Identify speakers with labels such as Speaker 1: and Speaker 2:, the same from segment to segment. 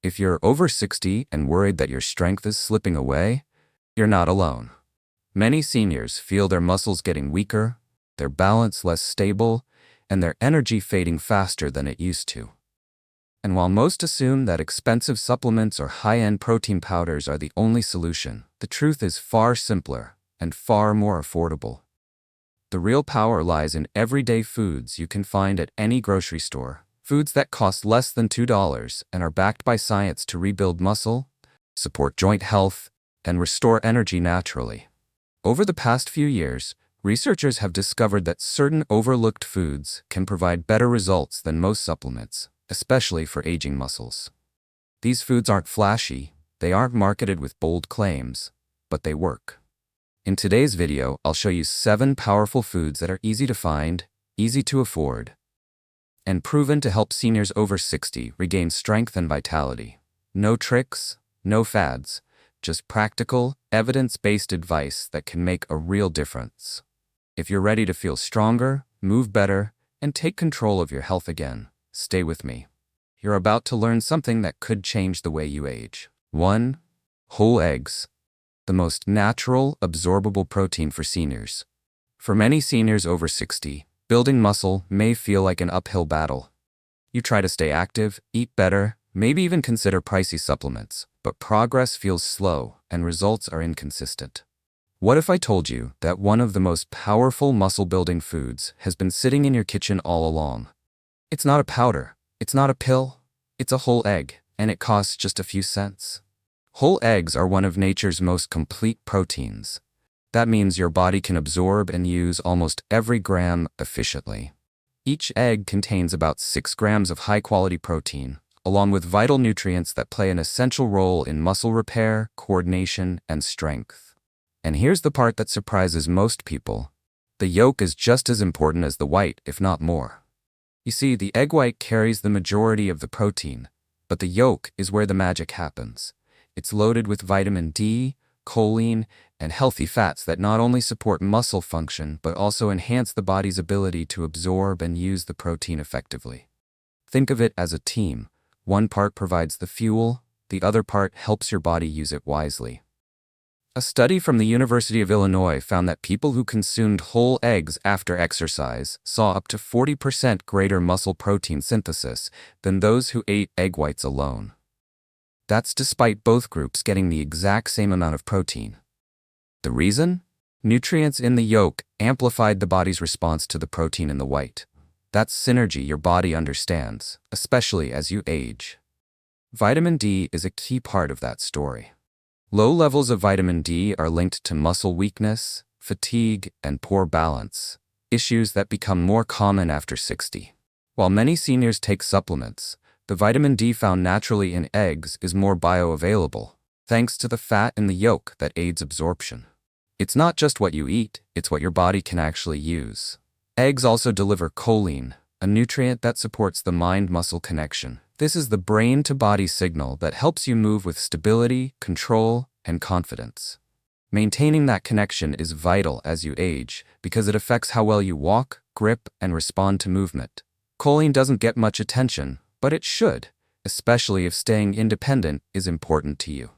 Speaker 1: If you're over 60 and worried that your strength is slipping away, you're not alone. Many seniors feel their muscles getting weaker, their balance less stable, and their energy fading faster than it used to. And while most assume that expensive supplements or high-end protein powders are the only solution, the truth is far simpler and far more affordable. The real power lies in everyday foods you can find at any grocery store. Foods that cost less than $2 and are backed by science to rebuild muscle, support joint health, and restore energy naturally. Over the past few years, researchers have discovered that certain overlooked foods can provide better results than most supplements, especially for aging muscles. These foods aren't flashy, they aren't marketed with bold claims, but they work. In today's video, I'll show you 7 powerful foods that are easy to find, easy to afford, and proven to help seniors over 60 regain strength and vitality. No tricks, no fads, just practical, evidence-based advice that can make a real difference. If you're ready to feel stronger, move better, and take control of your health again, stay with me. You're about to learn something that could change the way you age. 1. Whole eggs. The most natural, absorbable protein for seniors. For many seniors over 60, building muscle may feel like an uphill battle. You try to stay active, eat better, maybe even consider pricey supplements, but progress feels slow and results are inconsistent. What if I told you that one of the most powerful muscle-building foods has been sitting in your kitchen all along? It's not a powder, it's not a pill, it's a whole egg, and it costs just a few cents. Whole eggs are one of nature's most complete proteins. That means your body can absorb and use almost every gram efficiently. Each egg contains about 6 grams of high-quality protein, along with vital nutrients that play an essential role in muscle repair, coordination, and strength. And here's the part that surprises most people. The yolk is just as important as the white, if not more. You see, the egg white carries the majority of the protein, but the yolk is where the magic happens. It's loaded with vitamin D, choline, and healthy fats that not only support muscle function but also enhance the body's ability to absorb and use the protein effectively. Think of it as a team. One part provides the fuel, the other part helps your body use it wisely. A study from the University of Illinois found that people who consumed whole eggs after exercise saw up to 40% greater muscle protein synthesis than those who ate egg whites alone. That's despite both groups getting the exact same amount of protein. The reason? Nutrients in the yolk amplified the body's response to the protein in the white. That's synergy your body understands, especially as you age. Vitamin D is a key part of that story. Low levels of vitamin D are linked to muscle weakness, fatigue, and poor balance, issues that become more common after 60. While many seniors take supplements, the vitamin D found naturally in eggs is more bioavailable, thanks to the fat in the yolk that aids absorption. It's not just what you eat, it's what your body can actually use. Eggs also deliver choline, a nutrient that supports the mind-muscle connection. This is the brain-to-body signal that helps you move with stability, control, and confidence. Maintaining that connection is vital as you age because it affects how well you walk, grip, and respond to movement. Choline doesn't get much attention, but it should, especially if staying independent is important to you.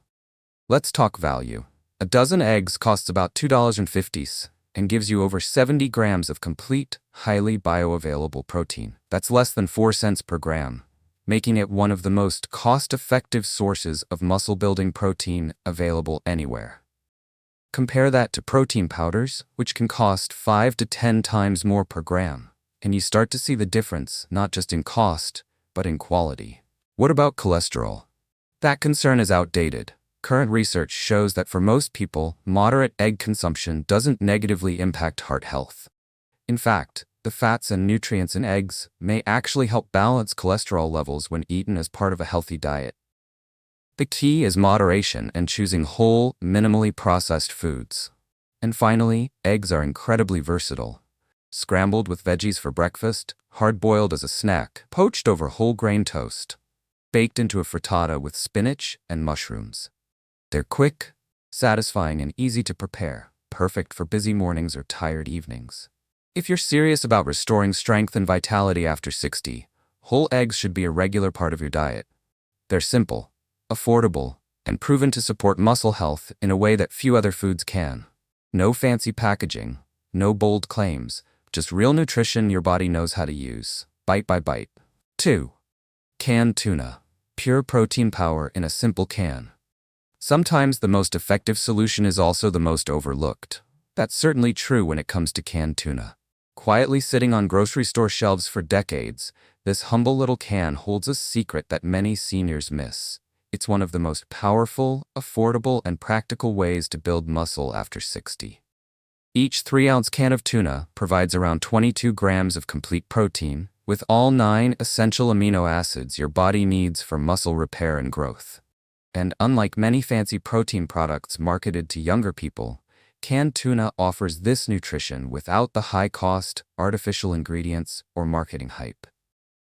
Speaker 1: Let's talk value. A dozen eggs costs about $2.50 and gives you over 70 grams of complete, highly bioavailable protein. That's less than 4 cents per gram, making it one of the most cost-effective sources of muscle-building protein available anywhere. Compare that to protein powders, which can cost 5 to 10 times more per gram, and you start to see the difference not just in cost, but in quality. What about cholesterol? That concern is outdated. Current research shows that for most people, moderate egg consumption doesn't negatively impact heart health. In fact, the fats and nutrients in eggs may actually help balance cholesterol levels when eaten as part of a healthy diet. The key is moderation and choosing whole, minimally processed foods. And finally, eggs are incredibly versatile. Scrambled with veggies for breakfast, hard-boiled as a snack, poached over whole grain toast, baked into a frittata with spinach and mushrooms. They're quick, satisfying, and easy to prepare, perfect for busy mornings or tired evenings. If you're serious about restoring strength and vitality after 60, whole eggs should be a regular part of your diet. They're simple, affordable, and proven to support muscle health in a way that few other foods can. No fancy packaging, no bold claims, just real nutrition your body knows how to use, bite by bite. 2. Canned tuna. Pure protein power in a simple can. Sometimes the most effective solution is also the most overlooked. That's certainly true when it comes to canned tuna. Quietly sitting on grocery store shelves for decades, this humble little can holds a secret that many seniors miss. It's one of the most powerful, affordable, and practical ways to build muscle after 60. Each 3-ounce can of tuna provides around 22 grams of complete protein, with all 9 essential amino acids your body needs for muscle repair and growth. And unlike many fancy protein products marketed to younger people, canned tuna offers this nutrition without the high-cost, artificial ingredients or marketing hype.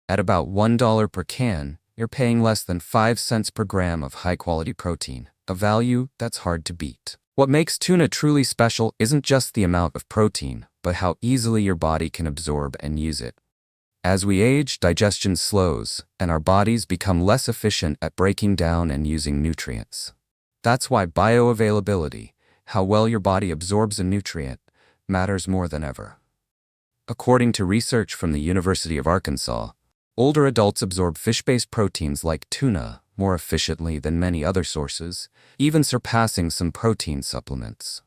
Speaker 1: At about $1 per can, you're paying less than 5 cents per gram of high-quality protein, a value that's hard to beat. What makes tuna truly special isn't just the amount of protein, but how easily your body can absorb and use it. As we age, digestion slows, and our bodies become less efficient at breaking down and using nutrients. That's why bioavailability, how well your body absorbs a nutrient, matters more than ever. According to research from the University of Arkansas, older adults absorb fish-based proteins like tuna more efficiently than many other sources, even surpassing some protein supplements.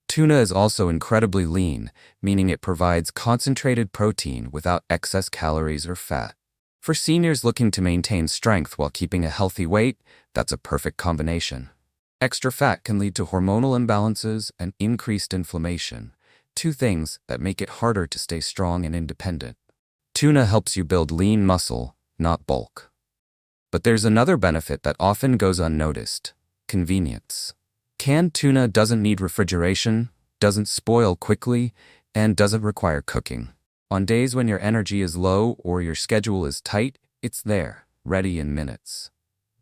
Speaker 1: Tuna is also incredibly lean, meaning it provides concentrated protein without excess calories or fat. For seniors looking to maintain strength while keeping a healthy weight, that's a perfect combination. Extra fat can lead to hormonal imbalances and increased inflammation, 2 things that make it harder to stay strong and independent. Tuna helps you build lean muscle, not bulk. But there's another benefit that often goes unnoticed: convenience. Canned tuna doesn't need refrigeration, doesn't spoil quickly, and doesn't require cooking. On days when your energy is low or your schedule is tight, it's there, ready in minutes.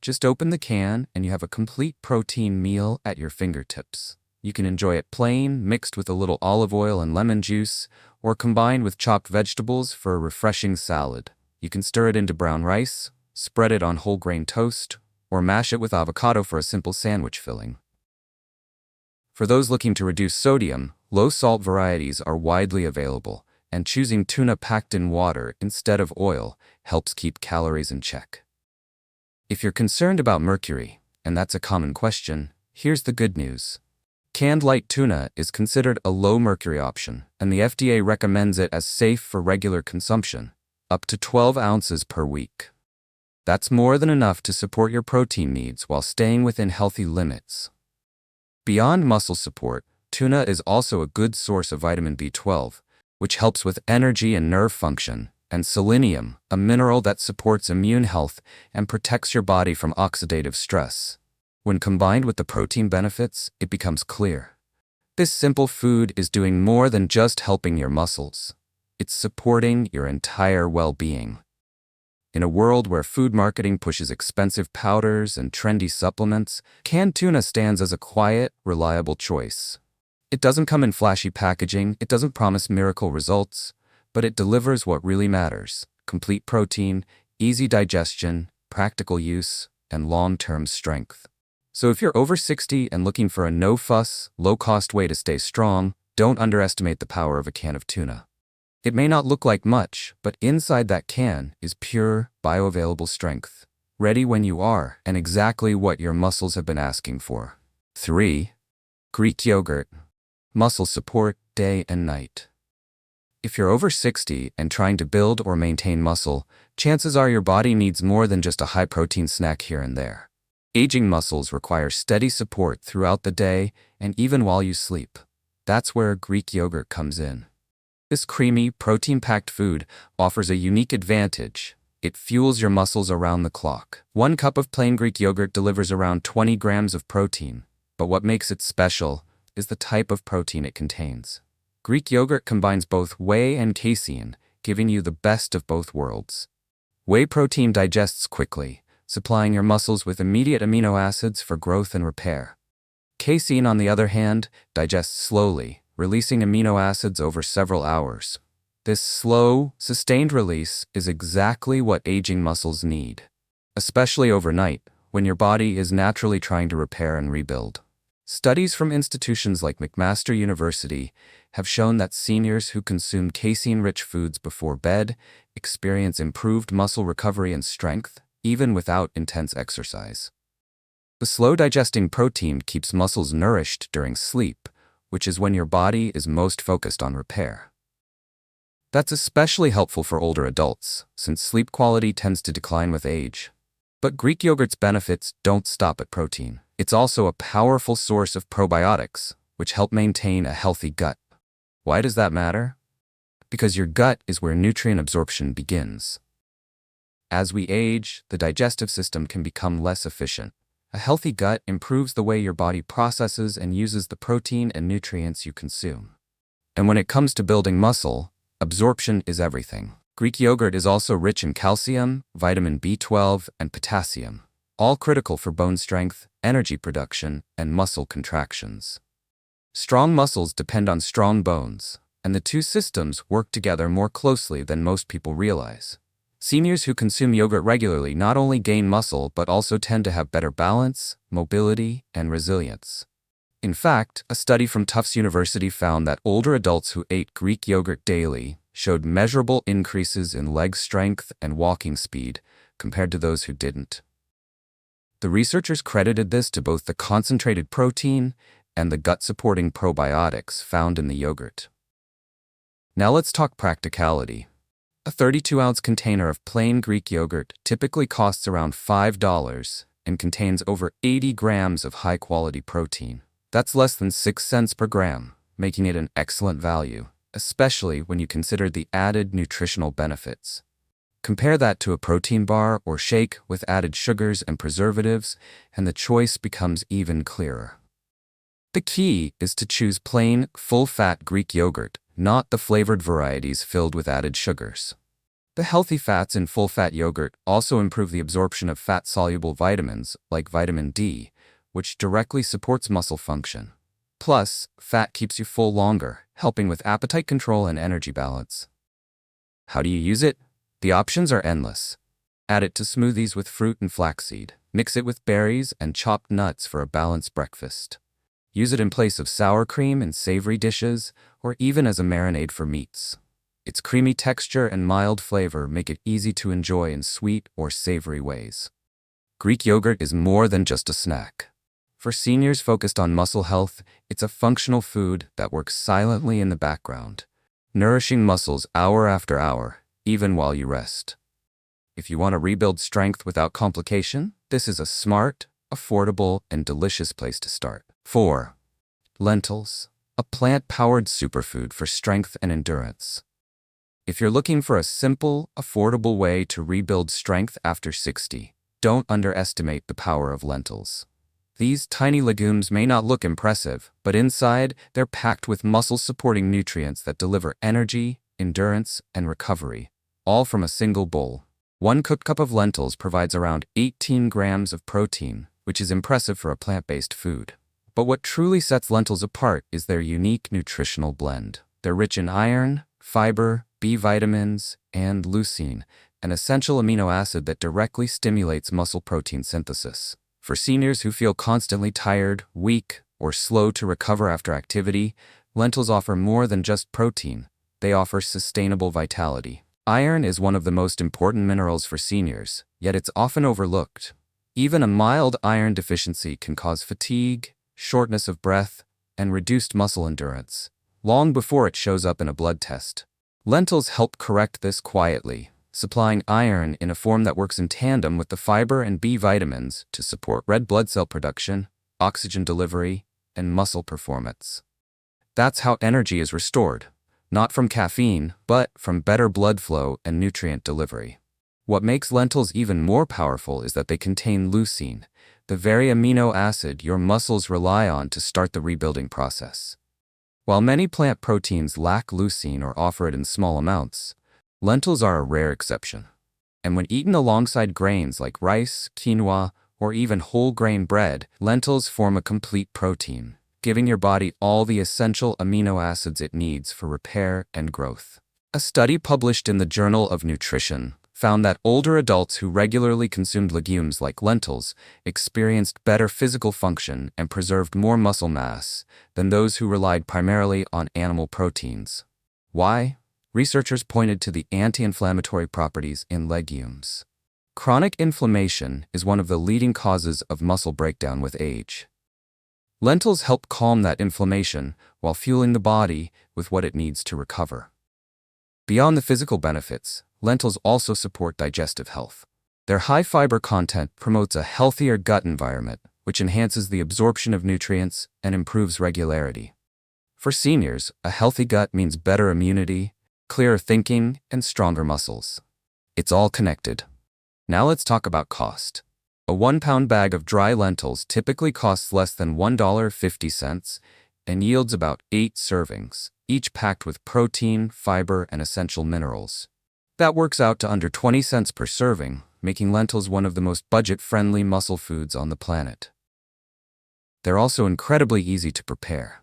Speaker 1: Just open the can and you have a complete protein meal at your fingertips. You can enjoy it plain, mixed with a little olive oil and lemon juice, or combined with chopped vegetables for a refreshing salad. You can stir it into brown rice, spread it on whole grain toast, or mash it with avocado for a simple sandwich filling. For those looking to reduce sodium, low-salt varieties are widely available, and choosing tuna packed in water instead of oil helps keep calories in check. If you're concerned about mercury, and that's a common question, here's the good news. Canned light tuna is considered a low-mercury option, and the FDA recommends it as safe for regular consumption, up to 12 ounces per week. That's more than enough to support your protein needs while staying within healthy limits. Beyond muscle support, tuna is also a good source of vitamin B12, which helps with energy and nerve function, and selenium, a mineral that supports immune health and protects your body from oxidative stress. When combined with the protein benefits, it becomes clear. This simple food is doing more than just helping your muscles. It's supporting your entire well-being. In a world where food marketing pushes expensive powders and trendy supplements, canned tuna stands as a quiet, reliable choice. It doesn't come in flashy packaging, it doesn't promise miracle results, but it delivers what really matters: complete protein, easy digestion, practical use, and long-term strength. So if you're over 60 and looking for a no-fuss, low-cost way to stay strong, don't underestimate the power of a can of tuna. It may not look like much, but inside that can is pure, bioavailable strength, ready when you are, and exactly what your muscles have been asking for. 3. Greek yogurt. Muscle support, day and night. If you're over 60 and trying to build or maintain muscle, chances are your body needs more than just a high-protein snack here and there. Aging muscles require steady support throughout the day and even while you sleep. That's where Greek yogurt comes in. This creamy, protein-packed food offers a unique advantage. It fuels your muscles around the clock. 1 cup of plain Greek yogurt delivers around 20 grams of protein, but what makes it special is the type of protein it contains. Greek yogurt combines both whey and casein, giving you the best of both worlds. Whey protein digests quickly, supplying your muscles with immediate amino acids for growth and repair. Casein, on the other hand, digests slowly, releasing amino acids over several hours. This slow, sustained release is exactly what aging muscles need. Especially overnight, when your body is naturally trying to repair and rebuild. Studies from institutions like McMaster University have shown that seniors who consume casein-rich foods before bed experience improved muscle recovery and strength, even without intense exercise. The slow-digesting protein keeps muscles nourished during sleep, which is when your body is most focused on repair. That's especially helpful for older adults, since sleep quality tends to decline with age. But Greek yogurt's benefits don't stop at protein. It's also a powerful source of probiotics, which help maintain a healthy gut. Why does that matter? Because your gut is where nutrient absorption begins. As we age, the digestive system can become less efficient. A healthy gut improves the way your body processes and uses the protein and nutrients you consume. And when it comes to building muscle, absorption is everything. Greek yogurt is also rich in calcium, vitamin B12, and potassium, all critical for bone strength, energy production, and muscle contractions. Strong muscles depend on strong bones, and the two systems work together more closely than most people realize. Seniors who consume yogurt regularly not only gain muscle but also tend to have better balance, mobility, and resilience. In fact, a study from Tufts University found that older adults who ate Greek yogurt daily showed measurable increases in leg strength and walking speed compared to those who didn't. The researchers credited this to both the concentrated protein and the gut-supporting probiotics found in the yogurt. Now let's talk practicality. A 32-ounce container of plain Greek yogurt typically costs around $5 and contains over 80 grams of high-quality protein. That's less than 6 cents per gram, making it an excellent value, especially when you consider the added nutritional benefits. Compare that to a protein bar or shake with added sugars and preservatives, and the choice becomes even clearer. The key is to choose plain, full-fat Greek yogurt, not the flavored varieties filled with added sugars. The healthy fats in full-fat yogurt also improve the absorption of fat-soluble vitamins like vitamin D, which directly supports muscle function. Plus, fat keeps you full longer, helping with appetite control and energy balance. How do you use it? The options are endless. Add it to smoothies with fruit and flaxseed. Mix it with berries and chopped nuts for a balanced breakfast. Use it in place of sour cream in savory dishes, or even as a marinade for meats. Its creamy texture and mild flavor make it easy to enjoy in sweet or savory ways. Greek yogurt is more than just a snack. For seniors focused on muscle health, it's a functional food that works silently in the background, nourishing muscles hour after hour, even while you rest. If you want to rebuild strength without complication, this is a smart, affordable, and delicious place to start. 4. Lentils, a plant-powered superfood for strength and endurance. If you're looking for a simple, affordable way to rebuild strength after 60, don't underestimate the power of lentils. These tiny legumes may not look impressive, but inside, they're packed with muscle-supporting nutrients that deliver energy, endurance, and recovery, all from a single bowl. One cooked cup of lentils provides around 18 grams of protein, which is impressive for a plant-based food. But what truly sets lentils apart is their unique nutritional blend. They're rich in iron, fiber, B vitamins, and leucine, an essential amino acid that directly stimulates muscle protein synthesis. For seniors who feel constantly tired, weak, or slow to recover after activity, lentils offer more than just protein. They offer sustainable vitality. Iron is one of the most important minerals for seniors, yet it's often overlooked. Even a mild iron deficiency can cause fatigue, shortness of breath, and reduced muscle endurance, long before it shows up in a blood test. Lentils help correct this quietly, supplying iron in a form that works in tandem with the fiber and B vitamins to support red blood cell production, oxygen delivery, and muscle performance. That's how energy is restored, not from caffeine, but from better blood flow and nutrient delivery. What makes lentils even more powerful is that they contain leucine, the very amino acid your muscles rely on to start the rebuilding process. While many plant proteins lack leucine or offer it in small amounts, lentils are a rare exception. And when eaten alongside grains like rice, quinoa, or even whole grain bread, lentils form a complete protein, giving your body all the essential amino acids it needs for repair and growth. A study published in the Journal of Nutrition found that older adults who regularly consumed legumes like lentils experienced better physical function and preserved more muscle mass than those who relied primarily on animal proteins. Why? Researchers pointed to the anti-inflammatory properties in legumes. Chronic inflammation is one of the leading causes of muscle breakdown with age. Lentils help calm that inflammation while fueling the body with what it needs to recover. Beyond the physical benefits, lentils also support digestive health. Their high fiber content promotes a healthier gut environment, which enhances the absorption of nutrients and improves regularity. For seniors, a healthy gut means better immunity, clearer thinking, and stronger muscles. It's all connected. Now let's talk about cost. A 1-pound bag of dry lentils typically costs less than $1.50 and yields about 8 servings, each packed with protein, fiber, and essential minerals. That works out to under 20 cents per serving, making lentils one of the most budget-friendly muscle foods on the planet. They're also incredibly easy to prepare.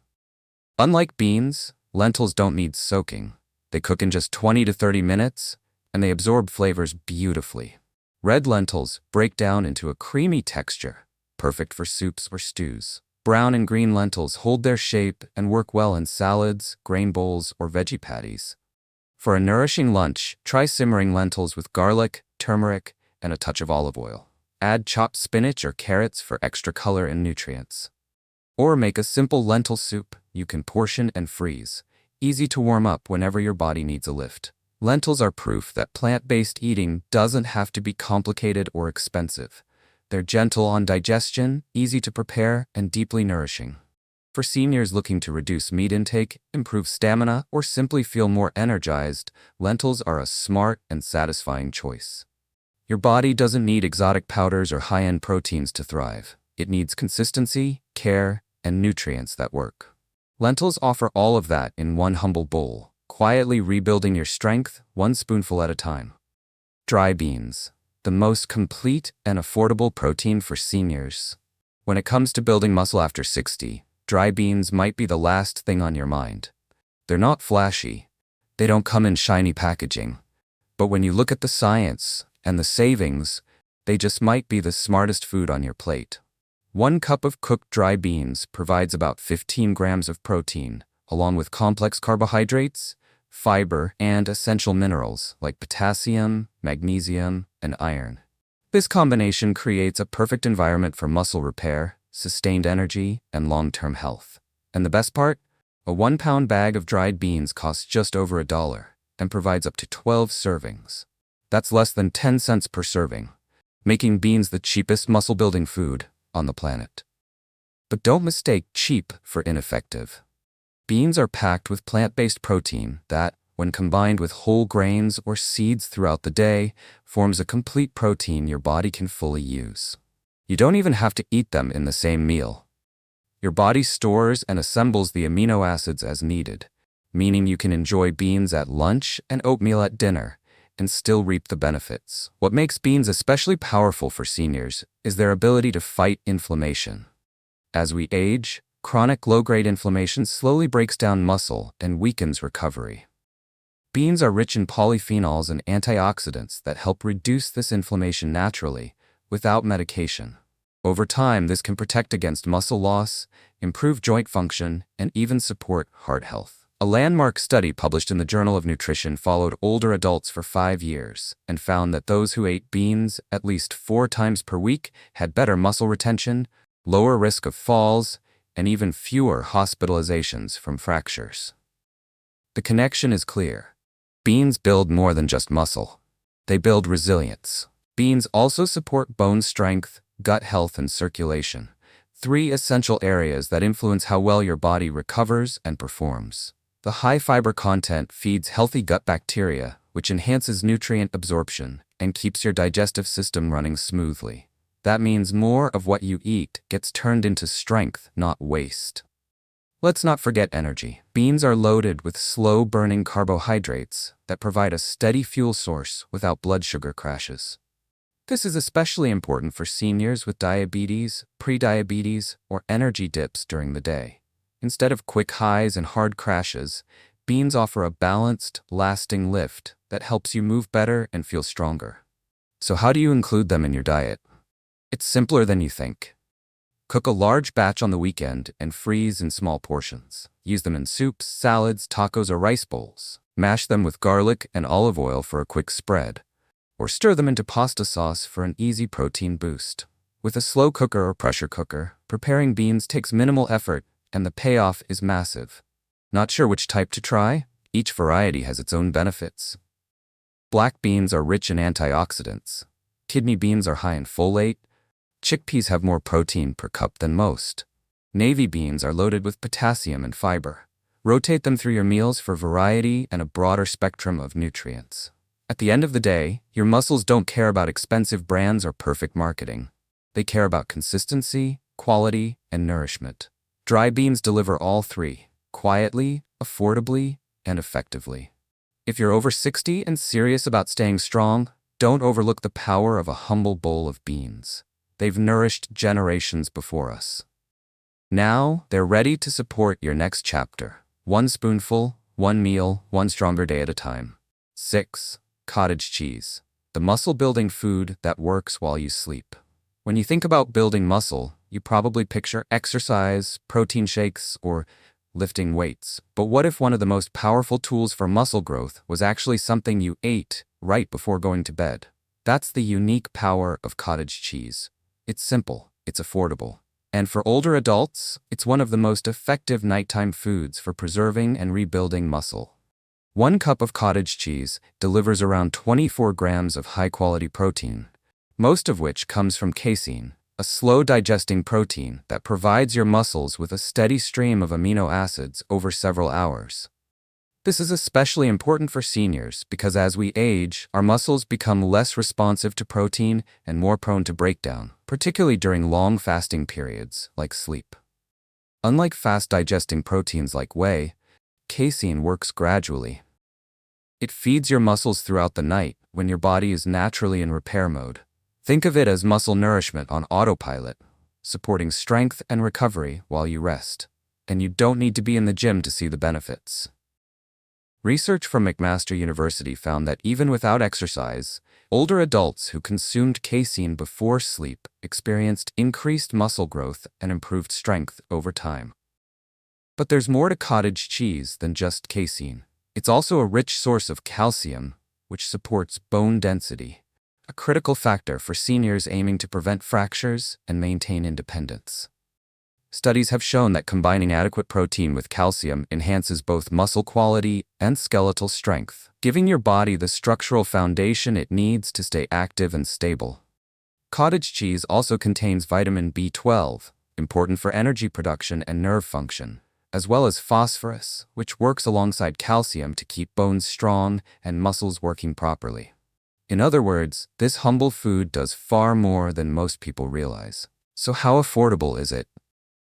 Speaker 1: Unlike beans, lentils don't need soaking. They cook in just 20 to 30 minutes, and they absorb flavors beautifully. Red lentils break down into a creamy texture, perfect for soups or stews. Brown and green lentils hold their shape and work well in salads, grain bowls, or veggie patties. For a nourishing lunch, try simmering lentils with garlic, turmeric, and a touch of olive oil. Add chopped spinach or carrots for extra color and nutrients. Or make a simple lentil soup you can portion and freeze, easy to warm up whenever your body needs a lift. Lentils are proof that plant-based eating doesn't have to be complicated or expensive. They're gentle on digestion, easy to prepare, and deeply nourishing. For seniors looking to reduce meat intake, improve stamina, or simply feel more energized, lentils are a smart and satisfying choice. Your body doesn't need exotic powders or high-end proteins to thrive. It needs consistency, care, and nutrients that work. Lentils offer all of that in one humble bowl, quietly rebuilding your strength one spoonful at a time. Dry beans, the most complete and affordable protein for seniors. When it comes to building muscle after 60, dry beans might be the last thing on your mind. They're not flashy. They don't come in shiny packaging. But when you look at the science and the savings, they just might be the smartest food on your plate. 1 cup of cooked dry beans provides about 15 grams of protein, along with complex carbohydrates, fiber, and essential minerals like potassium, magnesium, and iron. This combination creates a perfect environment for muscle repair, sustained energy, and long-term health. And the best part? A 1-pound bag of dried beans costs just over $1 and provides up to 12 servings. That's less than 10 cents per serving, making beans the cheapest muscle-building food on the planet. But don't mistake cheap for ineffective. Beans are packed with plant-based protein that, when combined with whole grains or seeds throughout the day, forms a complete protein your body can fully use. You don't even have to eat them in the same meal. Your body stores and assembles the amino acids as needed, meaning you can enjoy beans at lunch and oatmeal at dinner, and still reap the benefits. What makes beans especially powerful for seniors is their ability to fight inflammation. As we age, chronic low-grade inflammation slowly breaks down muscle and weakens recovery. Beans are rich in polyphenols and antioxidants that help reduce this inflammation naturally, without medication. Over time, this can protect against muscle loss, improve joint function, and even support heart health. A landmark study published in the Journal of Nutrition followed older adults for 5 years and found that those who ate beans at least 4 times per week had better muscle retention, lower risk of falls, and even fewer hospitalizations from fractures. The connection is clear. Beans build more than just muscle. They build resilience. Beans also support bone strength, gut health, and circulation, 3 essential areas that influence how well your body recovers and performs. The high fiber content feeds healthy gut bacteria, which enhances nutrient absorption and keeps your digestive system running smoothly. That means more of what you eat gets turned into strength, not waste. Let's not forget energy. Beans are loaded with slow-burning carbohydrates that provide a steady fuel source without blood sugar crashes. This is especially important for seniors with diabetes, prediabetes, or energy dips during the day. Instead of quick highs and hard crashes, beans offer a balanced, lasting lift that helps you move better and feel stronger. So how do you include them in your diet? It's simpler than you think. Cook a large batch on the weekend and freeze in small portions. Use them in soups, salads, tacos, or rice bowls. Mash them with garlic and olive oil for a quick spread, or stir them into pasta sauce for an easy protein boost. With a slow cooker or pressure cooker, preparing beans takes minimal effort and the payoff is massive. Not sure which type to try? Each variety has its own benefits. Black beans are rich in antioxidants. Kidney beans are high in folate. Chickpeas have more protein per cup than most. Navy beans are loaded with potassium and fiber. Rotate them through your meals for variety and a broader spectrum of nutrients. At the end of the day, your muscles don't care about expensive brands or perfect marketing. They care about consistency, quality, and nourishment. Dry beans deliver all three, quietly, affordably, and effectively. If you're over 60 and serious about staying strong, don't overlook the power of a humble bowl of beans. They've nourished generations before us. Now, they're ready to support your next chapter. One spoonful, one meal, one stronger day at a time. 6. Cottage cheese. The muscle-building food that works while you sleep. When you think about building muscle, you probably picture exercise, protein shakes, or lifting weights. But what if one of the most powerful tools for muscle growth was actually something you ate right before going to bed? That's the unique power of cottage cheese. It's simple, it's affordable. And for older adults, it's one of the most effective nighttime foods for preserving and rebuilding muscle. 1 cup of cottage cheese delivers around 24 grams of high-quality protein, most of which comes from casein, a slow-digesting protein that provides your muscles with a steady stream of amino acids over several hours. This is especially important for seniors because as we age, our muscles become less responsive to protein and more prone to breakdown, particularly during long fasting periods like sleep. Unlike fast-digesting proteins like whey, casein works gradually. It feeds your muscles throughout the night when your body is naturally in repair mode. Think of it as muscle nourishment on autopilot, supporting strength and recovery while you rest. And you don't need to be in the gym to see the benefits. Research from McMaster University found that even without exercise, older adults who consumed casein before sleep experienced increased muscle growth and improved strength over time. But there's more to cottage cheese than just casein. It's also a rich source of calcium, which supports bone density, a critical factor for seniors aiming to prevent fractures and maintain independence. Studies have shown that combining adequate protein with calcium enhances both muscle quality and skeletal strength, giving your body the structural foundation it needs to stay active and stable. Cottage cheese also contains vitamin B12, important for energy production and nerve function, as well as phosphorus, which works alongside calcium to keep bones strong and muscles working properly. In other words, this humble food does far more than most people realize. So how affordable is it?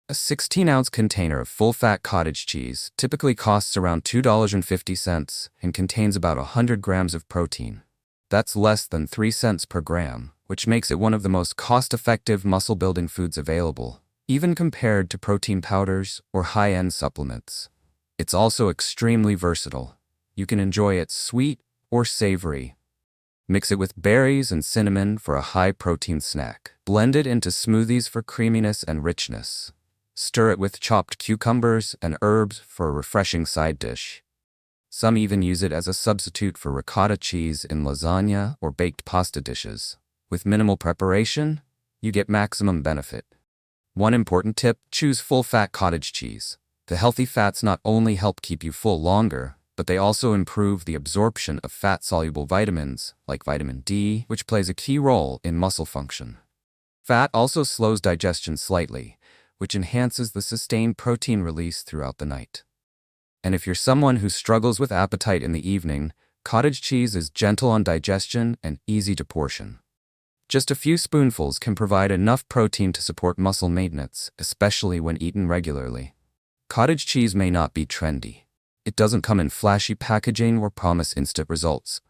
Speaker 1: A 16-ounce container of full-fat cottage cheese typically costs around $2.50 and contains about 100 grams of protein. That's less than 3 cents per gram, which makes it one of the most cost-effective muscle-building foods available, even compared to protein powders or high-end supplements. It's also extremely versatile. You can enjoy it sweet or savory. Mix it with berries and cinnamon for a high-protein snack. Blend it into smoothies for creaminess and richness. Stir it with chopped cucumbers and herbs for a refreshing side dish. Some even use it as a substitute for ricotta cheese in lasagna or baked pasta dishes. With minimal preparation, you get maximum benefit. One important tip: choose full-fat cottage cheese. The healthy fats not only help keep you full longer, but they also improve the absorption of fat-soluble vitamins, like vitamin D, which plays a key role in muscle function. Fat also slows digestion slightly, which enhances the sustained protein release throughout the night. And if you're someone who struggles with appetite in the evening, cottage cheese is gentle on digestion and easy to portion. Just a few spoonfuls can provide enough protein to support muscle maintenance, especially when eaten regularly. Cottage cheese may not be trendy. It doesn't come in flashy packaging or promise instant results.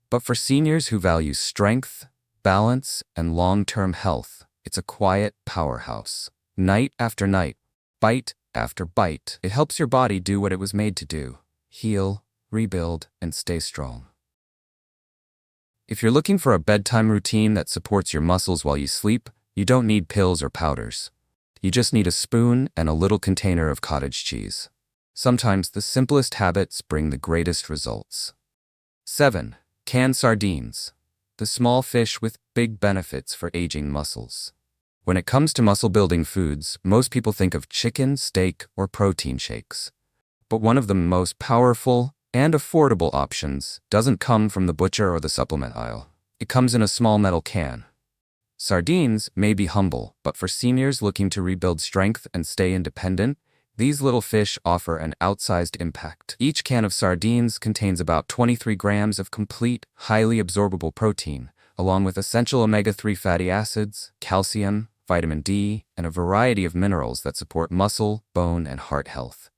Speaker 1: But for seniors who value strength, balance, and long-term health, it's a quiet powerhouse. Night after night, bite after bite, it helps your body do what it was made to do. heal, rebuild, and stay strong. If you're looking for a bedtime routine that supports your muscles while you sleep, you don't need pills or powders. You just need a spoon and a little container of cottage cheese. Sometimes the simplest habits bring the greatest results. 7. Canned sardines. The small fish with big benefits for aging muscles. When it comes to muscle-building foods, most people think of chicken, steak, or protein shakes. But one of the most powerful and affordable options doesn't come from the butcher or the supplement aisle. It comes in a small metal can. Sardines may be humble, but for seniors looking to rebuild strength and stay independent, these little fish offer an outsized impact. Each can of sardines contains about 23 grams of complete, highly absorbable protein, along with essential omega-3 fatty acids, calcium, vitamin D, and a variety of minerals that support muscle, bone, and heart health.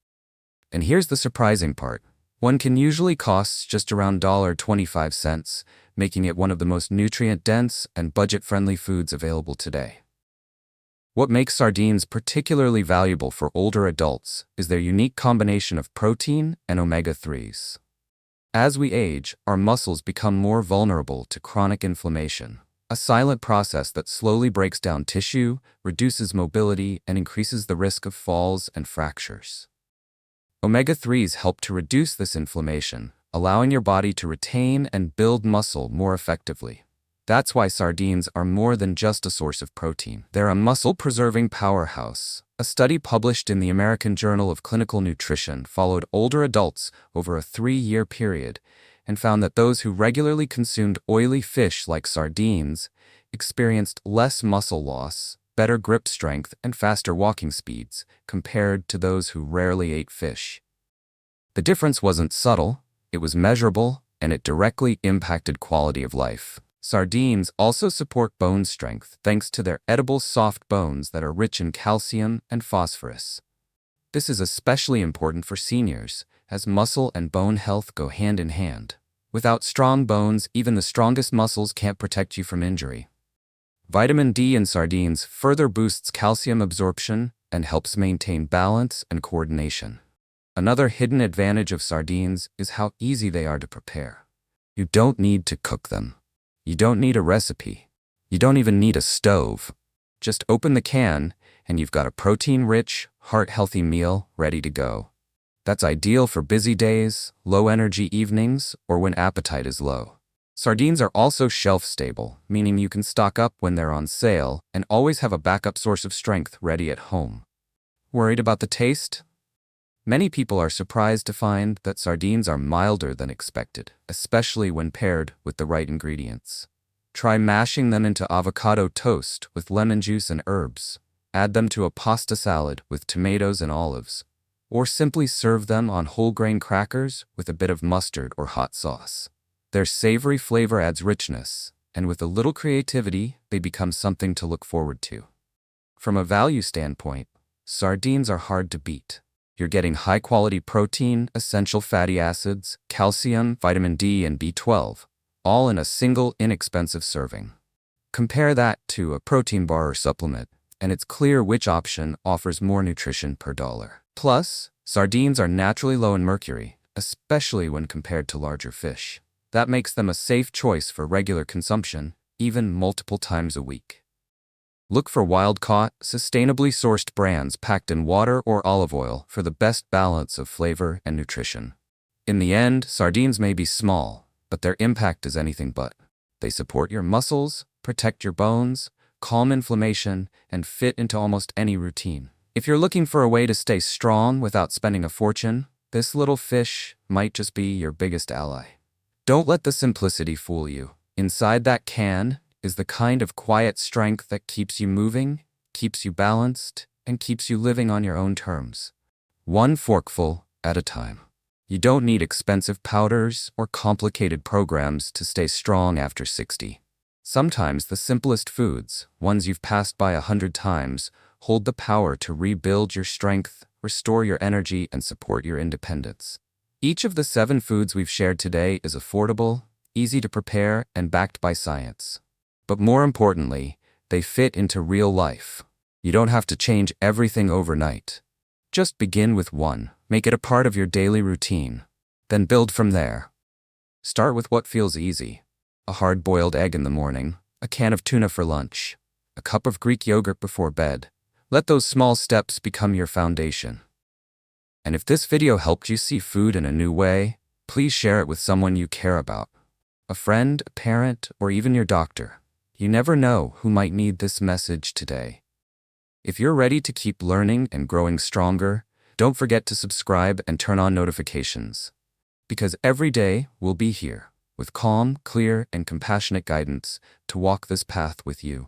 Speaker 1: And here's the surprising part. One can usually cost just around $1.25, making it one of the most nutrient-dense and budget-friendly foods available today. What makes sardines particularly valuable for older adults is their unique combination of protein and omega-3s. As we age, our muscles become more vulnerable to chronic inflammation, a silent process that slowly breaks down tissue, reduces mobility, and increases the risk of falls and fractures. Omega-3s help to reduce this inflammation, allowing your body to retain and build muscle more effectively. That's why sardines are more than just a source of protein. They're a muscle-preserving powerhouse. A study published in the American Journal of Clinical Nutrition followed older adults over a 3-year period and found that those who regularly consumed oily fish like sardines experienced less muscle loss, better grip strength, and faster walking speeds compared to those who rarely ate fish. The difference wasn't subtle, it was measurable, and it directly impacted quality of life. Sardines also support bone strength thanks to their edible soft bones that are rich in calcium and phosphorus. This is especially important for seniors, as muscle and bone health go hand in hand. Without strong bones, even the strongest muscles can't protect you from injury. Vitamin D in sardines further boosts calcium absorption and helps maintain balance and coordination. Another hidden advantage of sardines is how easy they are to prepare. You don't need to cook them. You don't need a recipe. You don't even need a stove. Just open the can, and you've got a protein-rich, heart-healthy meal ready to go. That's ideal for busy days, low-energy evenings, or when appetite is low. Sardines are also shelf-stable, meaning you can stock up when they're on sale and always have a backup source of strength ready at home. Worried about the taste? Many people are surprised to find that sardines are milder than expected, especially when paired with the right ingredients. Try mashing them into avocado toast with lemon juice and herbs. Add them to a pasta salad with tomatoes and olives. Or simply serve them on whole grain crackers with a bit of mustard or hot sauce. Their savory flavor adds richness, and with a little creativity, they become something to look forward to. From a value standpoint, sardines are hard to beat. You're getting high-quality protein, essential fatty acids, calcium, vitamin D, and B12, all in a single inexpensive serving. Compare that to a protein bar or supplement, and it's clear which option offers more nutrition per dollar. Plus, sardines are naturally low in mercury, especially when compared to larger fish. That makes them a safe choice for regular consumption, even multiple times a week. Look for wild-caught, sustainably sourced brands packed in water or olive oil for the best balance of flavor and nutrition. In the end, sardines may be small, but their impact is anything but. They support your muscles, protect your bones, calm inflammation, and fit into almost any routine. If you're looking for a way to stay strong without spending a fortune, this little fish might just be your biggest ally. Don't let the simplicity fool you. Inside that can is the kind of quiet strength that keeps you moving, keeps you balanced, and keeps you living on your own terms. One forkful at a time. You don't need expensive powders or complicated programs to stay strong after 60. Sometimes the simplest foods, ones you've passed by 100 times, hold the power to rebuild your strength, restore your energy, and support your independence. Each of the 7 foods we've shared today is affordable, easy to prepare, and backed by science. But more importantly, they fit into real life. You don't have to change everything overnight. Just begin with one. Make it a part of your daily routine. Then build from there. Start with what feels easy. A hard-boiled egg in the morning, a can of tuna for lunch, a cup of Greek yogurt before bed. Let those small steps become your foundation. And if this video helped you see food in a new way, please share it with someone you care about. A friend, a parent, or even your doctor. You never know who might need this message today. If you're ready to keep learning and growing stronger, don't forget to subscribe and turn on notifications. Because every day we'll be here, with calm, clear, and compassionate guidance to walk this path with you.